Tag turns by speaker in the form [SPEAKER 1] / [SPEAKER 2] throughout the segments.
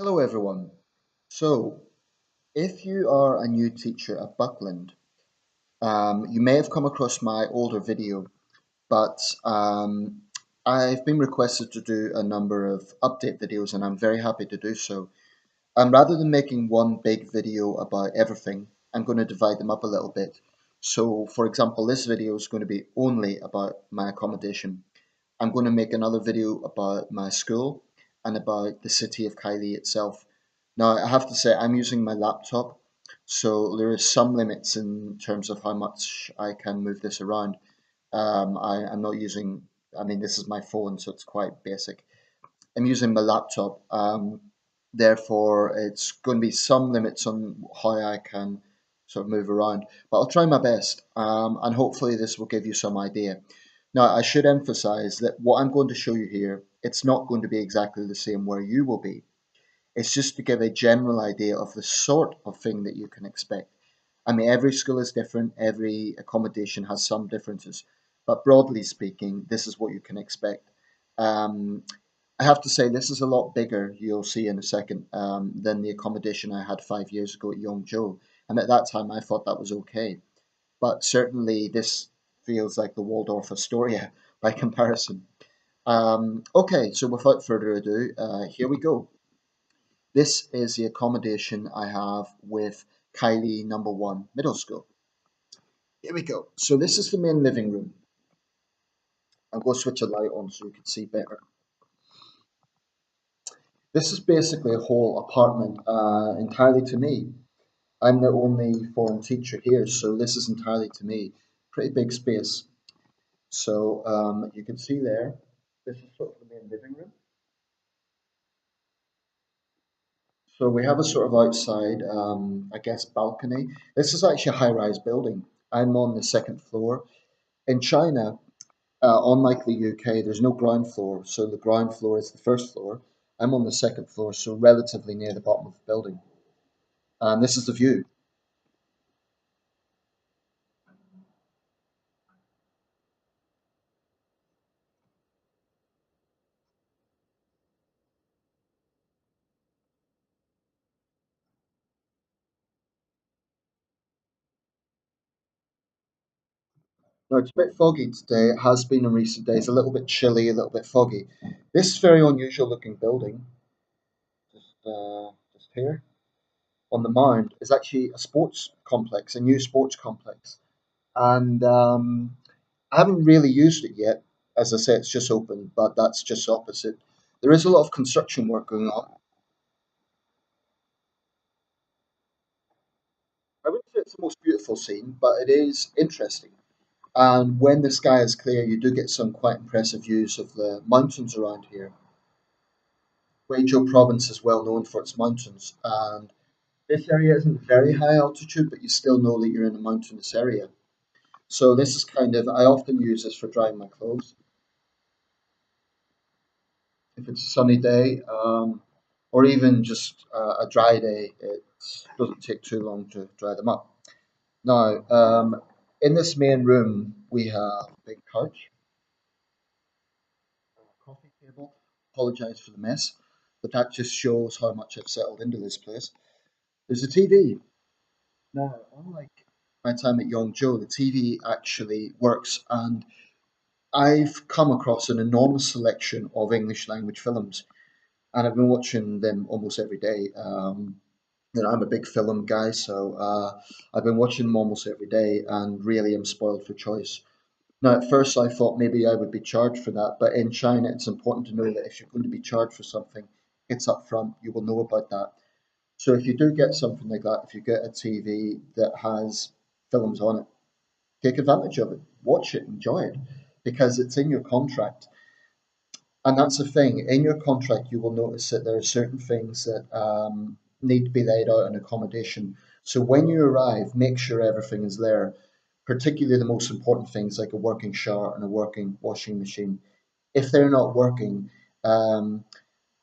[SPEAKER 1] Hello, everyone. So, if you are a new teacher at Buckland, you may have come across my older video, but I've been requested to do a number of update videos, and I'm very happy to do so. Rather than making one big video about everything, I'm going to divide them up a little bit. So, for example, this video is going to be only about my accommodation. I'm going to make another video about my school and about the city of Kaili itself. Now, I have to say, I'm using my laptop, so there is some limits in terms of how much I can move this around. I'm not using, I mean, this is my phone, so it's quite basic. I'm using my laptop, therefore, it's going to be some limits on how I can sort of move around, but I'll try my best, and hopefully, this will give you some idea. Now, I should emphasize that what I'm going to show you here, it's not going to be exactly the same where you will be. It's just to give a general idea of the sort of thing that you can expect. I mean, every school is different, every accommodation has some differences, but broadly speaking, this is what you can expect. Um, I have to say, this is a lot bigger, you'll see in a second, than the accommodation I had 5 years ago at Guizhou. And at that time, I thought that was okay. But certainly, this feels like the Waldorf Astoria by comparison. Okay, so without further ado, here we go. This is the accommodation I have with Kylie number one middle school. Here we go. So this is the main living room. I'm going to switch a light on so you can see better. This is basically a whole apartment entirely to me. I'm the only foreign teacher here, so this is entirely to me. Pretty big space. So you can see there, this is sort of the main living room. So we have a sort of outside, I guess, balcony. This is actually a high-rise building. I'm on the second floor. In China, unlike the UK, there's no ground floor, so the ground floor is the first floor. I'm on the second floor, so relatively near the bottom of the building. And this is the view. Now, it's a bit foggy today. It has been in recent days, a little bit chilly, a little bit foggy. This very unusual looking building, just here on the mound, is actually a sports complex, a new sports complex. And I haven't really used it yet. As I say, it's just open, but that's just opposite. There is a lot of construction work going on. I wouldn't say it's the most beautiful scene, but it is interesting. And when the sky is clear, you do get some quite impressive views of the mountains around here. Guizhou Province is well known for its mountains, and this area isn't very high altitude, but you still know that you're in a mountainous area. So this is kind of, I often use this for drying my clothes. If it's a sunny day, or even just a dry day, it doesn't take too long to dry them up. Now, in this main room, we have a big couch, a coffee table. Apologise for the mess, but that just shows how much I've settled into this place. There's a TV. Now, unlike my time at Yongzhou, the TV actually works, and I've come across an enormous selection of English language films, and I've been watching them almost every day. I'm a big film guy, so I've been watching them almost every day, and really am spoiled for choice. Now, at first, I thought maybe I would be charged for that, but in China, it's important to know that if you're going to be charged for something, it's up front. You will know about that. So if you do get something like that, if you get a TV that has films on it, take advantage of it, watch it, enjoy it, because it's in your contract. And that's the thing. In your contract, you will notice that there are certain things that need to be laid out in accommodation. So when you arrive, make sure everything is there, particularly the most important things like a working shower and a working washing machine. If they're not working, um,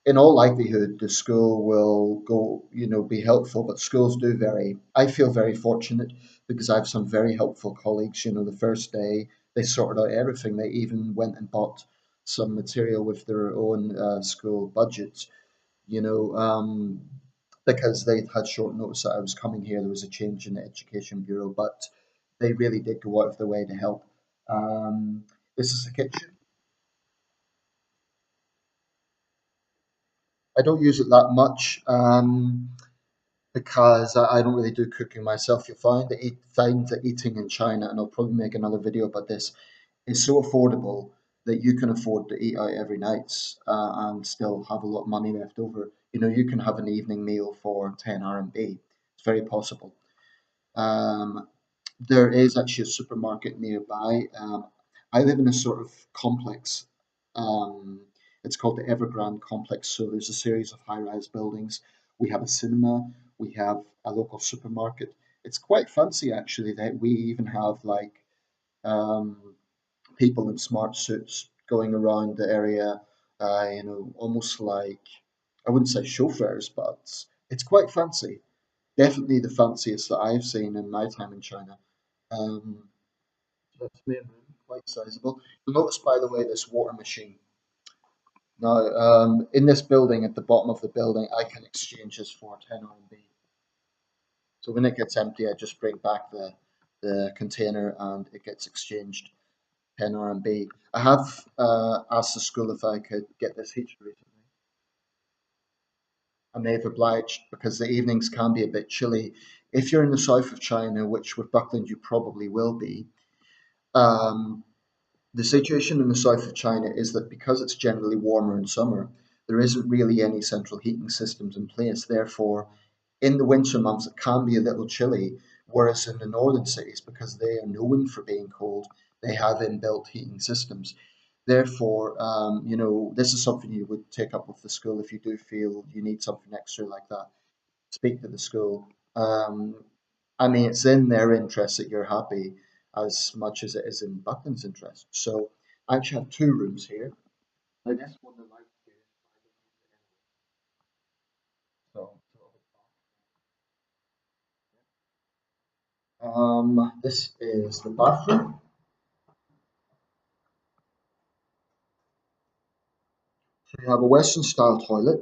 [SPEAKER 1] in all likelihood, the school will go, be helpful, but schools do vary. I feel very fortunate because I have some very helpful colleagues. The first day they sorted out everything. They even went and bought some material with their own school budgets. you know, because they had short notice that I was coming here. There was a change in the Education Bureau, but they really did go out of their way to help. Um, this is the kitchen. I don't use it that much because I don't really do cooking myself. You'll find that eating in China, and I'll probably make another video about this, is so affordable that you can afford to eat out every night and still have a lot of money left over. You know, you can have an evening meal for 10 RMB. It's very possible. Um, there is actually a supermarket nearby. I live in a sort of complex. Um, it's called the Evergrande Complex. So there's a series of high-rise buildings. We have a cinema. We have a local supermarket. It's quite fancy actually. That we even have like um, people in smart suits going around the area. Almost like I wouldn't say chauffeurs, but it's quite fancy. Definitely the fanciest that I've seen in my time in China. Um, that's main room, quite sizable. You'll notice, by the way, this water machine. Now, in this building, at the bottom of the building, I can exchange this for 10 RMB. So when it gets empty, I just bring back the container and it gets exchanged 10 RMB. I have asked the school if I could get this heater recently, and they've obliged because the evenings can be a bit chilly. If you're in the south of China, which with Buckland you probably will be, um, the situation in the south of China is that because it's generally warmer in summer, there isn't really any central heating systems in place. Therefore, in the winter months, it can be a little chilly. Whereas in the northern cities, because they are known for being cold, they have inbuilt heating systems. Therefore, this is something you would take up with the school if you do feel you need something extra like that. Speak to the school. I mean, it's in their interest that you're happy as much as it is in Buckland's interest. So I actually have two rooms here. Now this one I like to this is the bathroom. So you have a Western style toilet.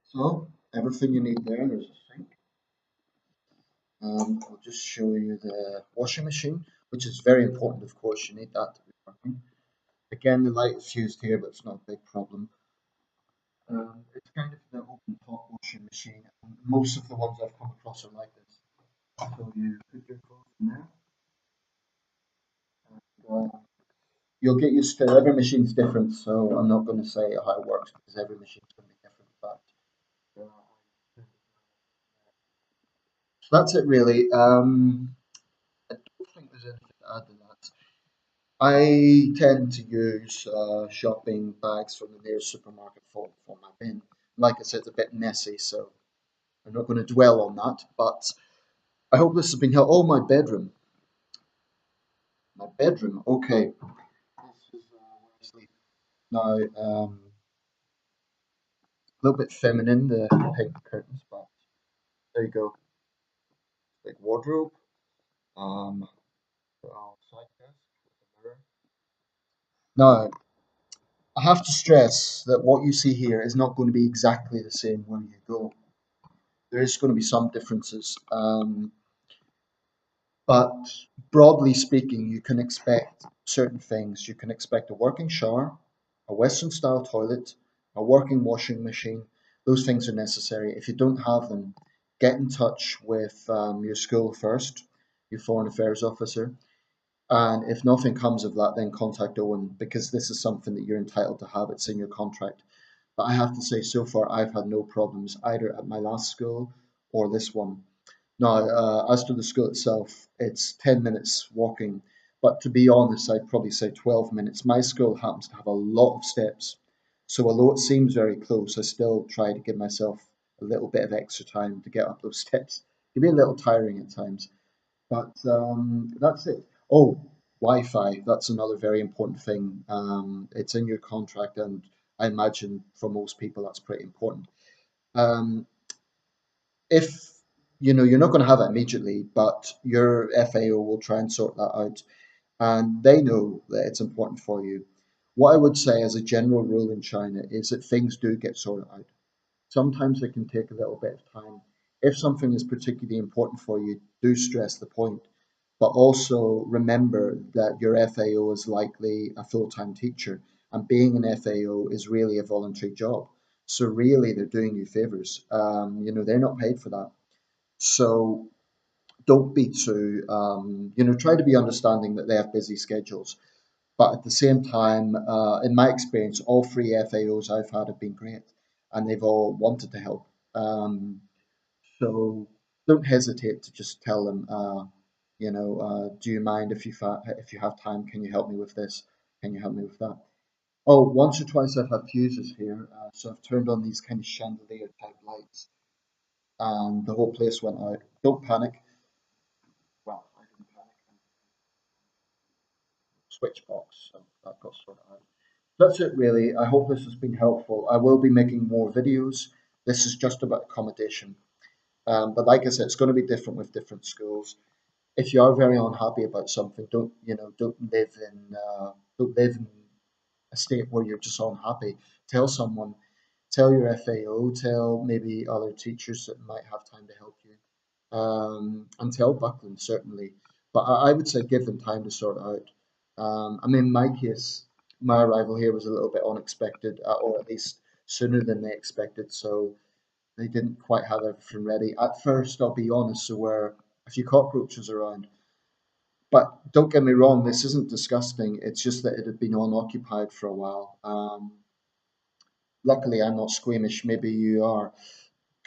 [SPEAKER 1] So everything you need there. There's a sink. I'll just show you the washing machine, which is very important. Of course, you need that to be working. Again, the light is used here, but it's not a big problem. It's kind of the open top washing machine. And most of the ones I've come across are like this. So you put your clothes in there. And, you'll get used to every machine's different, so I'm not going to say how it works because every machine's going to be different. But so that's it really. I don't think there's anything to add to that. I tend to use shopping bags from the nearest supermarket for my bin. Like I said, it's a bit messy, so I'm not going to dwell on that. But I hope this has been helpful. Oh, my bedroom. My bedroom. Okay. This is where I sleep. Now, a little bit feminine, the pink curtains, but there you go. Big wardrobe. Um, side desk with a mirror. Now, I have to stress that what you see here is not going to be exactly the same where you go. There is going to be some differences. But broadly speaking, you can expect certain things. You can expect a working shower, a Western style toilet, a working washing machine. Those things are necessary. If you don't have them, get in touch with your school first, your foreign affairs officer. And if nothing comes of that, then contact Owen because this is something that you're entitled to have. It's in your contract. But I have to say, so far, I've had no problems either at my last school or this one. Now, as to the school itself, it's 10 minutes walking, but to be honest, I'd probably say 12 minutes. My school happens to have a lot of steps, so although it seems very close, I still try to give myself a little bit of extra time to get up those steps. It can be a little tiring at times, but that's it. Oh, Wi-Fi, that's another very important thing. It's in your contract, and I imagine for most people that's pretty important. Um, if you're not going to have it immediately, but your FAO will try and sort that out, and they know that it's important for you. What I would say as a general rule in China is that things do get sorted out. Sometimes it can take a little bit of time. If something is particularly important for you, do stress the point. But also remember that your FAO is likely a full-time teacher, and being an FAO is really a voluntary job. So really, they're doing you favors. They're not paid for that. So don't be too, try to be understanding that they have busy schedules. But at the same time, in my experience, all three FAOs I've had have been great, and they've all wanted to help. So don't hesitate to just tell them, do you mind if you have time? Can you help me with this? Can you help me with that? Oh, once or twice I've had fuses here, so I've turned on these kind of chandelier type lights, and the whole place went out. Don't panic. Well, I didn't panic. Switch box, so that got sorted out. That's it really. I hope this has been helpful. I will be making more videos. This is just about accommodation. But like I said, it's going to be different with different schools. If you are very unhappy about something, don't live in a state where you're just unhappy. Tell someone, tell your FAO, tell maybe other teachers that might have time to help you, and tell Buckland certainly. But I would say give them time to sort it out. In my case, my arrival here was a little bit unexpected, or at least sooner than they expected. So they didn't quite have everything ready. At first, I'll be honest, there were a few cockroaches around. But don't get me wrong, this isn't disgusting. It's just that it had been unoccupied for a while. Luckily, I'm not squeamish. Maybe you are.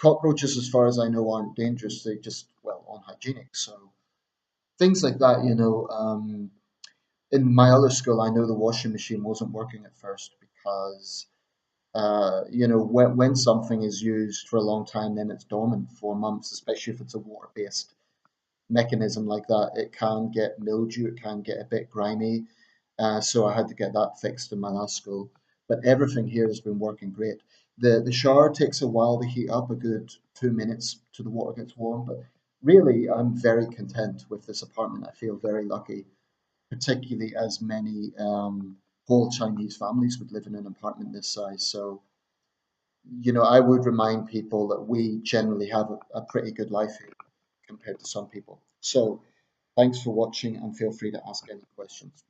[SPEAKER 1] Cockroaches, as far as I know, aren't dangerous. They just, well, unhygienic. So things like that, in my other school, I know the washing machine wasn't working at first because, when something is used for a long time, then it's dormant for months, especially if it's a water-based mechanism like that. It can get mildew, it can get a bit grimy. So I had to get that fixed in my last school. But everything here has been working great. The shower takes a while to heat up, a good 2 minutes till the water gets warm. But really, I'm very content with this apartment. I feel very lucky, particularly as many whole Chinese families would live in an apartment this size. So, I would remind people that we generally have a pretty good life here compared to some people. So, thanks for watching and feel free to ask any questions.